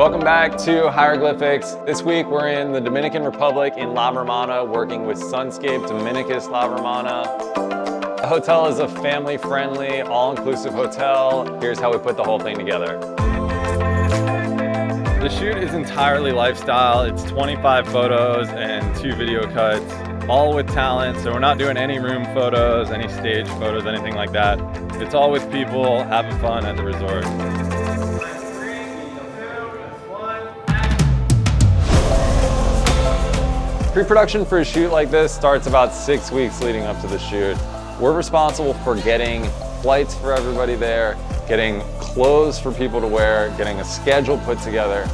Welcome back to Hieroglyphics. This week we're in the Dominican Republic in La Romana working with Sunscape Dominicus La Romana. The hotel is a family-friendly, all-inclusive hotel. Here's how we put the whole thing together. The shoot is entirely lifestyle. It's 25 photos and 2 video cuts, all with talent. So we're not doing any room photos, any stage photos, anything like that. It's all with people having fun at the resort. Pre-production for a shoot like this starts about 6 weeks leading up to the shoot. We're responsible for getting flights for everybody there, getting clothes for people to wear, getting a schedule put together.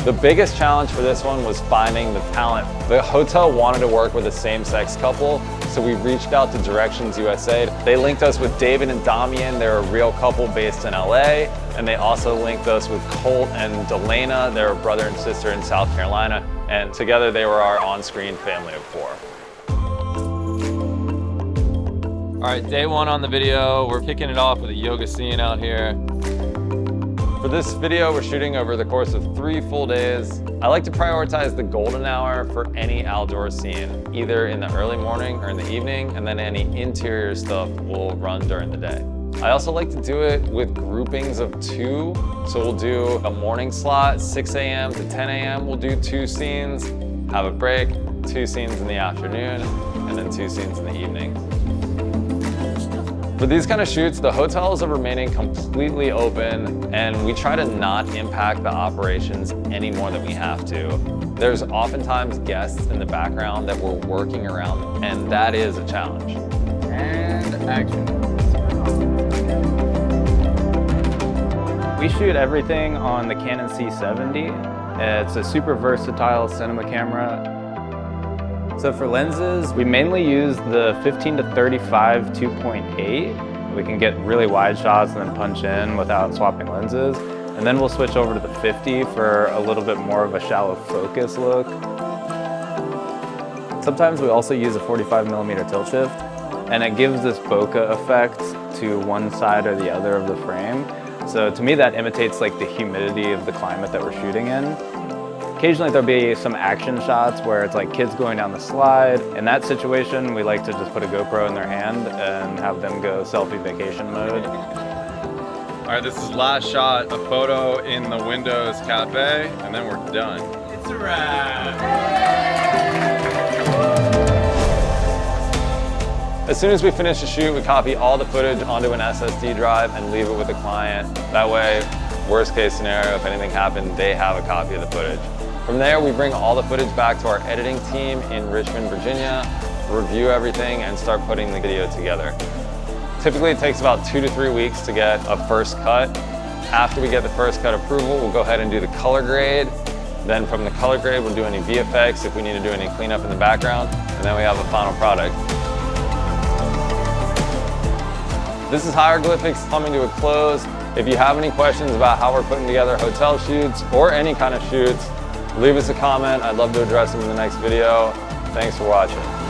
The biggest challenge for this one was finding the talent. The hotel wanted to work with a same-sex couple, so we reached out to Directions USA. They linked us with David and Damian. They're a real couple based in LA, and they also linked us with Colt and Delana. They're a brother and sister in South Carolina, and together they were our on-screen family of 4. All right, day 1 on the video. We're kicking it off with a yoga scene out here. For this video, we're shooting over the course of 3 full days. I like to prioritize the golden hour for any outdoor scene, either in the early morning or in the evening, and then any interior stuff will run during the day. I also like to do it with groupings of 2. So we'll do a morning slot, 6 a.m. to 10 a.m. We'll do 2 scenes, have a break, 2 scenes in the afternoon, and then 2 scenes in the evening. For these kind of shoots, the hotels are remaining completely open, and we try to not impact the operations any more than we have to. There's oftentimes guests in the background that we're working around, and that is a challenge. And action. We shoot everything on the Canon C70. It's a super versatile cinema camera. So for lenses, we mainly use the 15 to 35 2.8. We can get really wide shots and then punch in without swapping lenses. And then we'll switch over to the 50 for a little bit more of a shallow focus look. Sometimes we also use a 45mm tilt shift, and it gives this bokeh effect to one side or the other of the frame. So to me, that imitates like the humidity of the climate that we're shooting in. Occasionally there'll be some action shots where it's like kids going down the slide. In that situation, we like to just put a GoPro in their hand and have them go selfie vacation mode. All right, this is last shot, a photo in the Windows Cafe, and then we're done. It's a wrap. As soon as we finish the shoot, we copy all the footage onto an SSD drive and leave it with the client. That way, worst case scenario, if anything happened, they have a copy of the footage. From there, we bring all the footage back to our editing team in Richmond, Virginia, review everything, and start putting the video together. Typically, it takes about 2 to 3 weeks to get a first cut. After we get the first cut approval, we'll go ahead and do the color grade. Then from the color grade, we'll do any VFX if we need to do any cleanup in the background, and then we have a final product. This is Hieroglyphics coming to a close. If you have any questions about how we're putting together hotel shoots or any kind of shoots, leave us a comment. I'd love to address them in the next video. Thanks for watching.